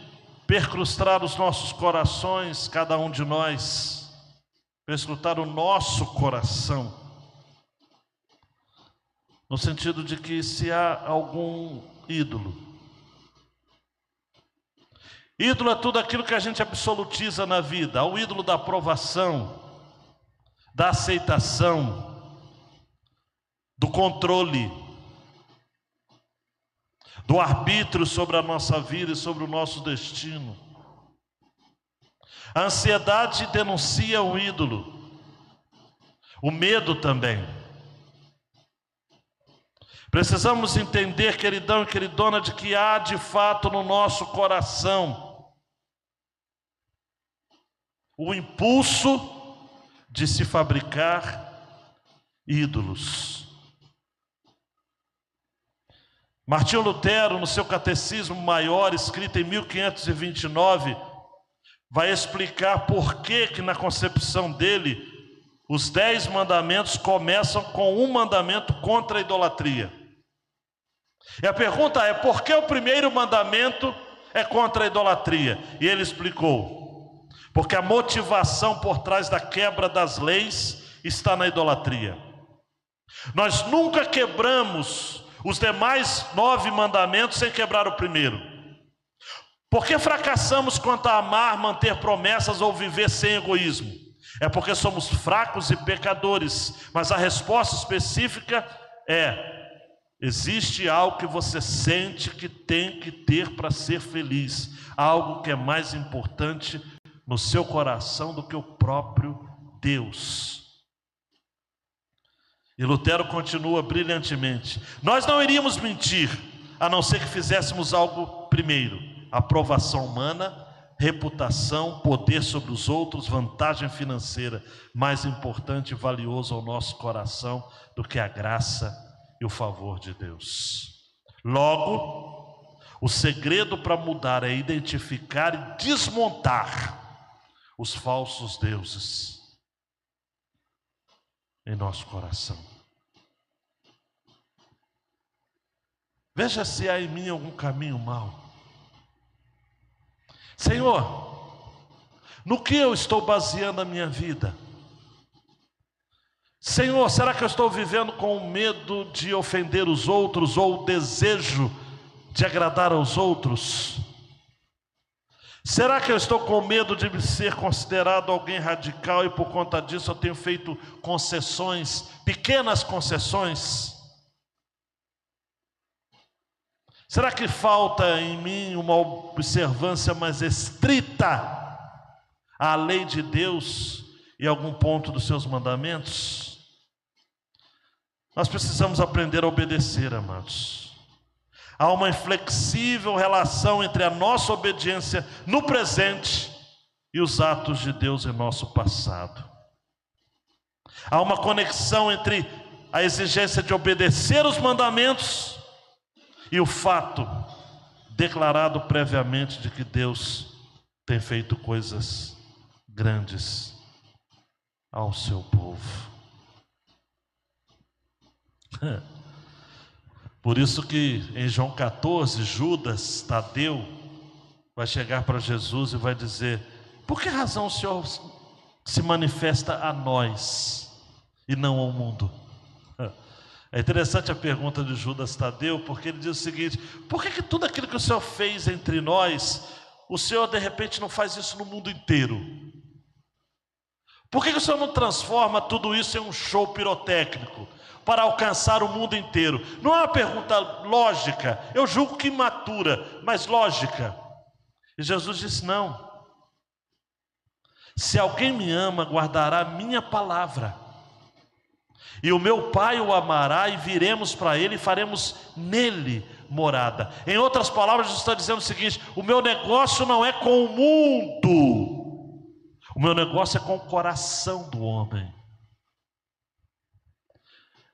Speaker 1: percrustar os nossos corações, cada um de nós, perscrutar o nosso coração, no sentido de que se há algum ídolo. Ídolo é tudo aquilo que a gente absolutiza na vida. Há o ídolo da aprovação, da aceitação, do controle, do arbítrio sobre a nossa vida e sobre o nosso destino. A ansiedade denuncia o ídolo, o medo também. Precisamos entender, queridão e queridona, de que há de fato no nosso coração o impulso de se fabricar ídolos. Martinho Lutero, no seu Catecismo Maior, escrito em 1529, vai explicar por que na concepção dele os 10 mandamentos começam com um mandamento contra a idolatria. E a pergunta é: por que o primeiro mandamento é contra a idolatria? E ele explicou: porque a motivação por trás da quebra das leis está na idolatria. Nós nunca quebramos os demais 9 mandamentos sem quebrar o primeiro. Por que fracassamos quanto a amar, manter promessas ou viver sem egoísmo? É porque somos fracos e pecadores. Mas a resposta específica é: existe algo que você sente que tem que ter para ser feliz, algo que é mais importante no seu coração do que o próprio Deus. E Lutero continua brilhantemente: nós não iríamos mentir, a não ser que fizéssemos algo primeiro: aprovação humana, reputação, poder sobre os outros, vantagem financeira, mais importante e valioso ao nosso coração do que a graça e o favor de Deus. Logo, o segredo para mudar é identificar e desmontar os falsos deuses em nosso coração. Veja se há em mim algum caminho mau. Senhor, no que eu estou baseando a minha vida? Senhor, será que eu estou vivendo com medo de ofender os outros ou o desejo de agradar aos outros? Será que eu estou com medo de ser considerado alguém radical e por conta disso eu tenho feito concessões, pequenas concessões? Será que falta em mim uma observância mais estrita à lei de Deus e algum ponto dos seus mandamentos? Nós precisamos aprender a obedecer, amados. Há uma inflexível relação entre a nossa obediência no presente e os atos de Deus em nosso passado. Há uma conexão entre a exigência de obedecer os mandamentos e o fato declarado previamente de que Deus tem feito coisas grandes ao seu povo. Por isso que em João 14, Judas Tadeu vai chegar para Jesus e vai dizer: por que razão o Senhor se manifesta a nós e não ao mundo? É interessante a pergunta de Judas Tadeu, porque ele diz o seguinte: por que tudo aquilo que o Senhor fez entre nós, o Senhor de repente não faz isso no mundo inteiro? Por que o Senhor não transforma tudo isso em um show pirotécnico para alcançar o mundo inteiro? Não é uma pergunta lógica, eu julgo que imatura, mas lógica. E Jesus disse: não. Se alguém me ama, guardará a minha palavra, E o meu Pai o amará, e viremos para ele e faremos nele morada. Em outras palavras, Jesus está dizendo o seguinte: o meu negócio não é com o mundo, o meu negócio é com o coração do homem.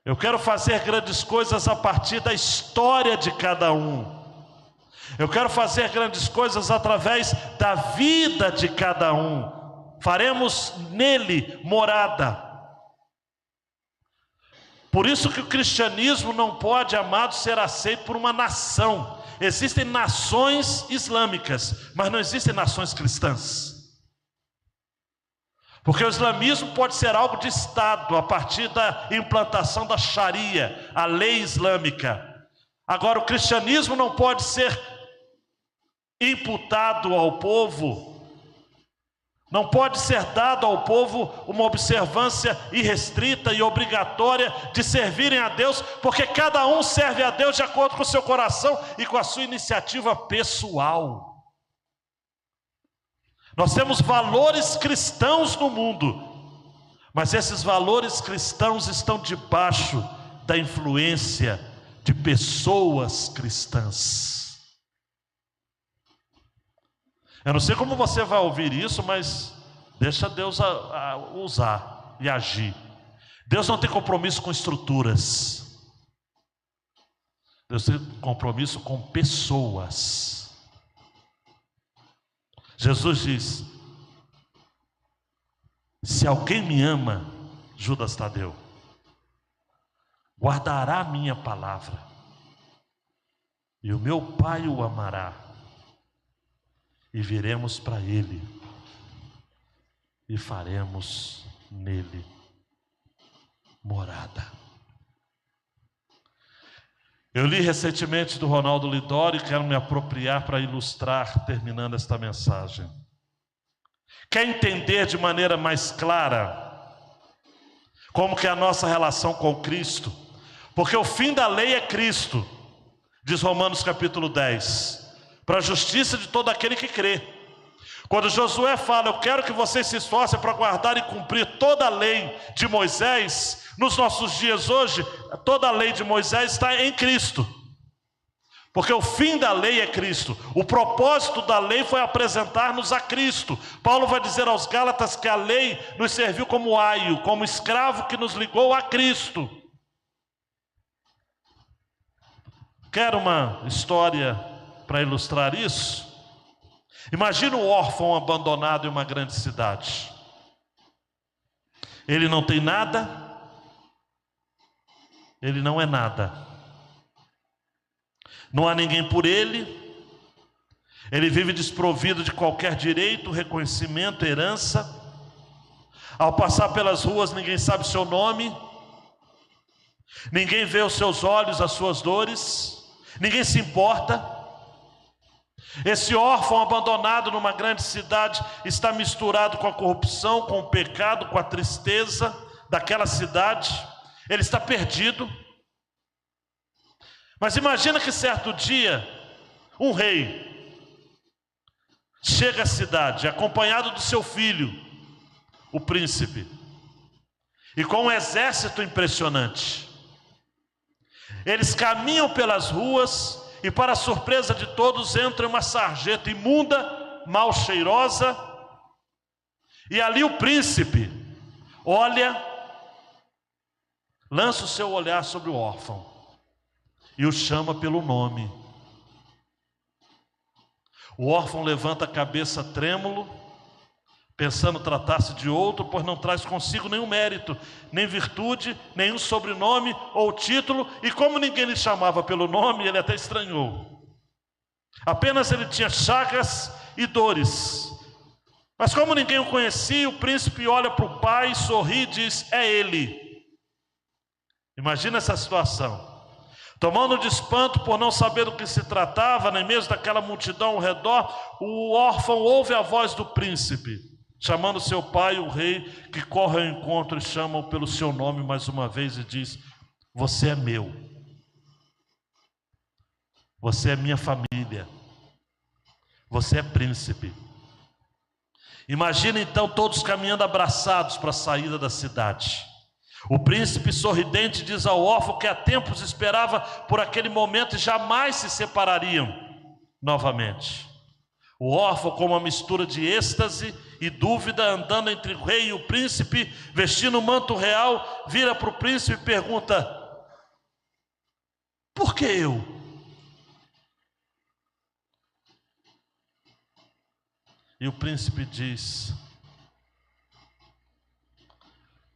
Speaker 1: Eu quero fazer grandes coisas a partir da história de cada um. Eu quero fazer grandes coisas através da vida de cada um. Faremos nele morada. Por isso que o cristianismo não pode, amado, ser aceito por uma nação. Existem nações islâmicas, mas não existem nações cristãs. Porque o islamismo pode ser algo de Estado, a partir da implantação da Sharia, a lei islâmica. Agora, o cristianismo não pode ser imputado ao povo, não pode ser dado ao povo uma observância irrestrita e obrigatória de servirem a Deus, porque cada um serve a Deus de acordo com o seu coração e com a sua iniciativa pessoal. Nós temos valores cristãos no mundo, mas esses valores cristãos estão debaixo da influência de pessoas cristãs. Eu não sei como você vai ouvir isso, mas deixa Deus usar e agir. Deus não tem compromisso com estruturas. Deus tem compromisso com pessoas. Jesus diz: se alguém me ama, Judas Tadeu, guardará a minha palavra, e o meu Pai o amará, e viremos para ele, e faremos nele morada. Eu li recentemente do Ronaldo Lidório e quero me apropriar para ilustrar, terminando esta mensagem. Quer entender de maneira mais clara como que é a nossa relação com Cristo? Porque o fim da lei é Cristo, diz Romanos capítulo 10, para a justiça de todo aquele que crê. Quando Josué fala: eu quero que vocês se esforcem para guardar e cumprir toda a lei de Moisés, nos nossos dias hoje, toda a lei de Moisés está em Cristo. Porque o fim da lei é Cristo. O propósito da lei foi apresentar-nos a Cristo. Paulo vai dizer aos Gálatas que a lei nos serviu como aio, como escravo que nos ligou a Cristo. Quer uma história para ilustrar isso? Imagina um órfão abandonado em uma grande cidade. Ele não tem nada, ele não é nada. Não há ninguém por ele. Ele vive desprovido de qualquer direito, reconhecimento, herança. Ao passar pelas ruas, ninguém sabe seu nome. Ninguém vê os seus olhos, as suas dores. Ninguém se importa. Esse órfão abandonado numa grande cidade está misturado com a corrupção, com o pecado, com a tristeza daquela cidade. Ele está perdido. Mas imagina que certo dia um rei chega à cidade acompanhado do seu filho, o príncipe, e com um exército impressionante. Eles caminham pelas ruas e, para a surpresa de todos, entra uma sarjeta imunda, mal cheirosa, e ali o príncipe olha, lança o seu olhar sobre o órfão e o chama pelo nome. O órfão levanta a cabeça trêmulo, pensando tratar-se de outro, pois não traz consigo nenhum mérito, nem virtude, nenhum sobrenome ou título, e como ninguém lhe chamava pelo nome, ele até estranhou. Apenas ele tinha chagas e dores. Mas como ninguém o conhecia, o príncipe olha para o pai, sorri e diz: é ele. Imagina essa situação. Tomando de espanto por não saber do que se tratava, nem mesmo daquela multidão ao redor, o órfão ouve a voz do príncipe, chamando seu pai, o rei, que corre ao encontro e chama-o pelo seu nome mais uma vez e diz: você é meu, você é minha família, você é príncipe. Imagina então todos caminhando abraçados para a saída da cidade. O príncipe sorridente diz ao órfão que há tempos esperava por aquele momento e jamais se separariam novamente. O órfão, com uma mistura de êxtase e dúvida, andando entre o rei e o príncipe, vestindo um manto real, vira para o príncipe e pergunta: por que eu? E o príncipe diz: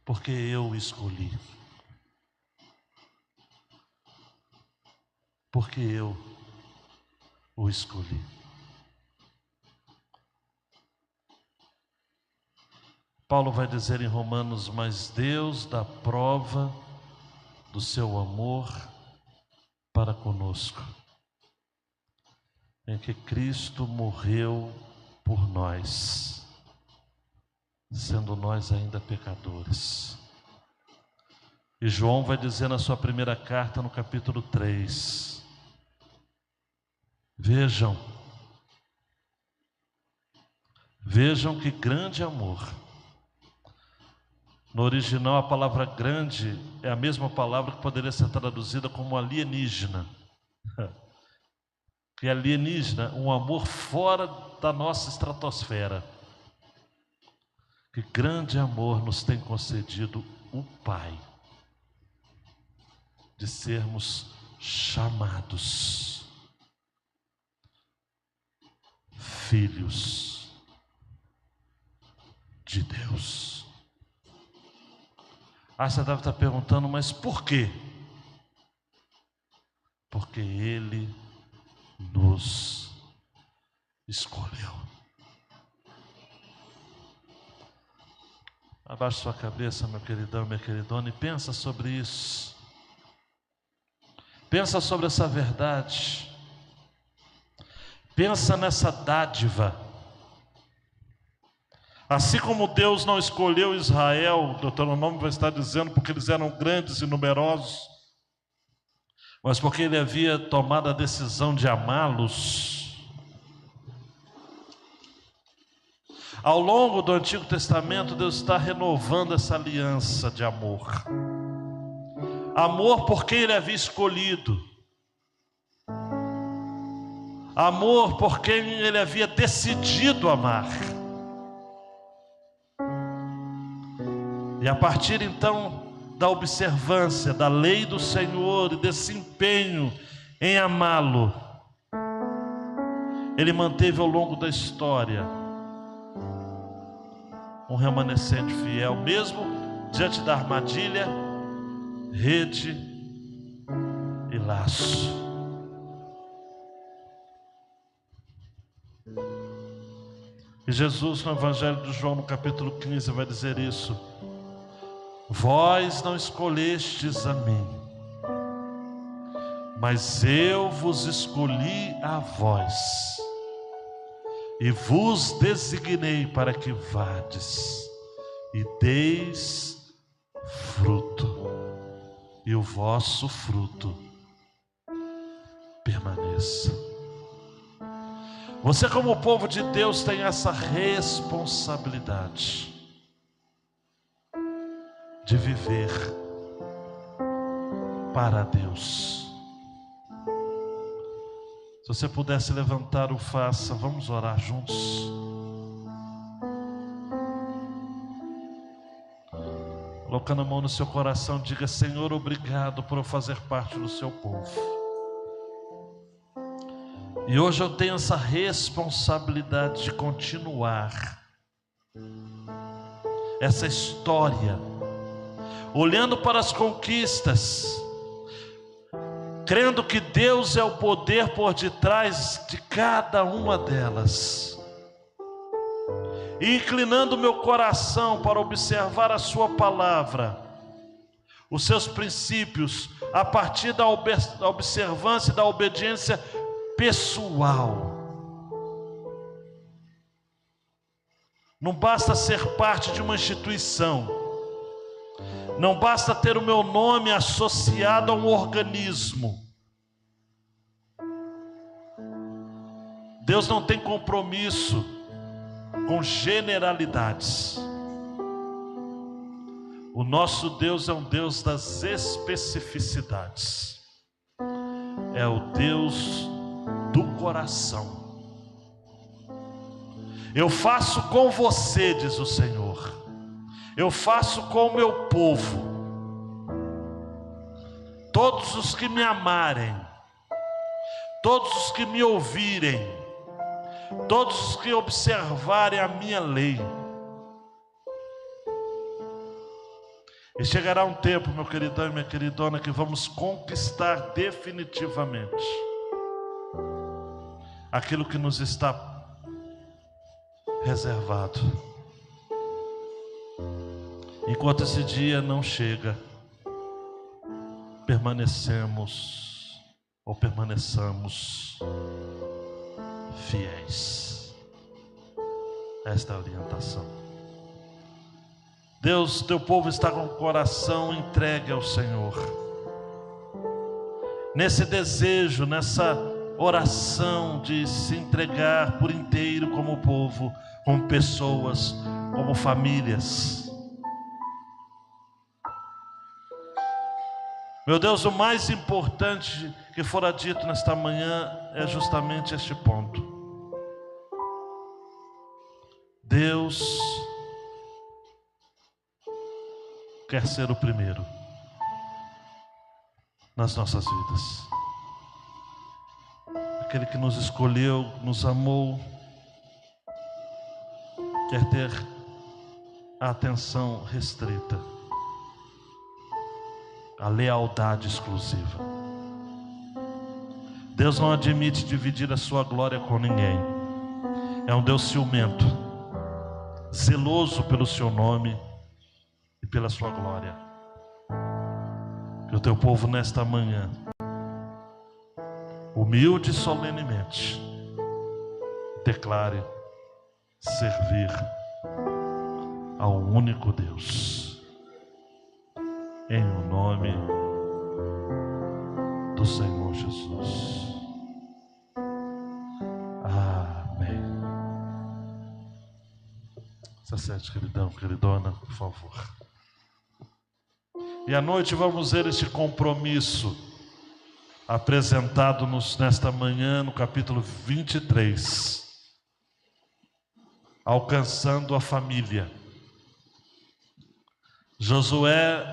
Speaker 1: porque eu escolhi. Porque eu o escolhi. Paulo vai dizer em Romanos: mas Deus dá prova do seu amor para conosco, em que Cristo morreu por nós, sendo nós ainda pecadores. E João vai dizer na sua primeira carta, no capítulo 3, vejam que grande amor. No original, a palavra grande é a mesma palavra que poderia ser traduzida como alienígena. Que alienígena, um amor fora da nossa estratosfera. Que grande amor nos tem concedido o Pai, de sermos chamados filhos de Deus. Você deve estar perguntando, mas por quê? Porque Ele nos escolheu. Abaixe sua cabeça, meu queridão, minha queridona, e pensa sobre isso. Pensa sobre essa verdade. Pensa nessa dádiva. Assim como Deus não escolheu Israel, Deuteronômio vai estar dizendo, porque eles eram grandes e numerosos, mas porque Ele havia tomado a decisão de amá-los. Ao longo do Antigo Testamento, Deus está renovando essa aliança de amor. Amor por quem Ele havia escolhido. Amor por quem Ele havia decidido amar. E a partir então da observância da lei do Senhor e desse empenho em amá-lo, Ele manteve ao longo da história um remanescente fiel, mesmo diante da armadilha, rede e laço. E Jesus, no Evangelho de João, no capítulo 15, vai dizer isso: vós não escolhestes a mim, mas eu vos escolhi a vós, e vos designei para que vades e deis fruto, e o vosso fruto permaneça. Você, como povo de Deus, tem essa responsabilidade de viver para Deus. Se você pudesse levantar, o faça. Vamos orar juntos. Colocando a mão no seu coração, diga: Senhor, obrigado por eu fazer parte do seu povo. E hoje eu tenho essa responsabilidade de continuar essa história, olhando para as conquistas, crendo que Deus é o poder por detrás de cada uma delas, e inclinando meu coração para observar a sua palavra, os seus princípios, a partir da observância e da obediência pessoal. Não basta ser parte de uma instituição, não basta ter o meu nome associado a um organismo. Deus não tem compromisso com generalidades. O nosso Deus é um Deus das especificidades. É o Deus do coração. Eu faço com você, diz o Senhor. Eu faço com o meu povo. Todos os que me amarem, todos os que me ouvirem, todos os que observarem a minha lei. E chegará um tempo, meu queridão e minha queridona, que vamos conquistar definitivamente aquilo que nos está reservado. Enquanto esse dia não chega, permaneçamos fiéis. Esta é a orientação. Deus, teu povo está com o coração entregue ao Senhor. Nesse desejo, nessa oração de se entregar por inteiro como povo, como pessoas, como famílias. Meu Deus, o mais importante que fora dito nesta manhã é justamente este ponto. Deus quer ser o primeiro nas nossas vidas. Aquele que nos escolheu, nos amou, quer ter a atenção restrita, a lealdade exclusiva. Deus não admite dividir a sua glória com ninguém. É um Deus ciumento, zeloso pelo seu nome e pela sua glória. Que o teu povo nesta manhã, humilde e solenemente, declare servir ao único Deus, em o nome do Senhor Jesus. Amém. Sacete, queridão, queridona, por favor. E à noite vamos ver este compromisso apresentado-nos nesta manhã no capítulo 23. Alcançando a família. Josué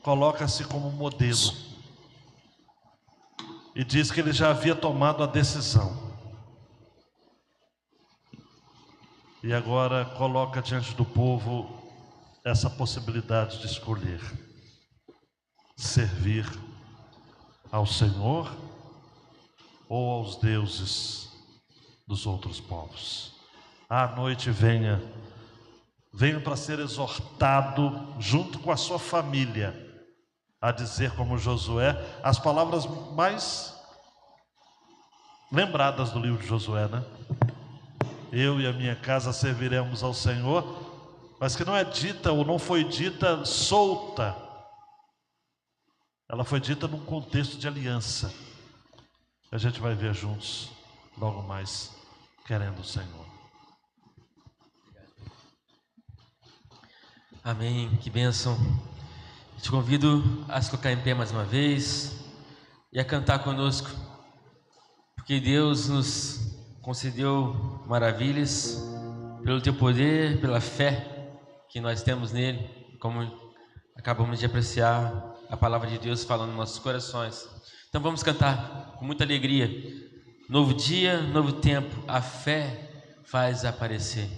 Speaker 1: coloca-se como modelo e diz que ele já havia tomado a decisão. E agora coloca diante do povo essa possibilidade de escolher: servir ao Senhor ou aos deuses dos outros povos. À noite venha para ser exortado junto com a sua família a dizer como Josué as palavras mais lembradas do livro de Josué, né? Eu e a minha casa serviremos ao Senhor, mas que não é dita ou não foi dita solta. Ela foi dita num contexto de aliança. A gente vai ver juntos logo mais, querendo o Senhor.
Speaker 2: Amém, que bênção. Te convido a se colocar em pé mais uma vez e a cantar conosco, porque Deus nos concedeu maravilhas pelo teu poder, pela fé que nós temos nele, como acabamos de apreciar a palavra de Deus falando nos nossos corações. Então vamos cantar com muita alegria. Novo dia, novo tempo, a fé faz aparecer.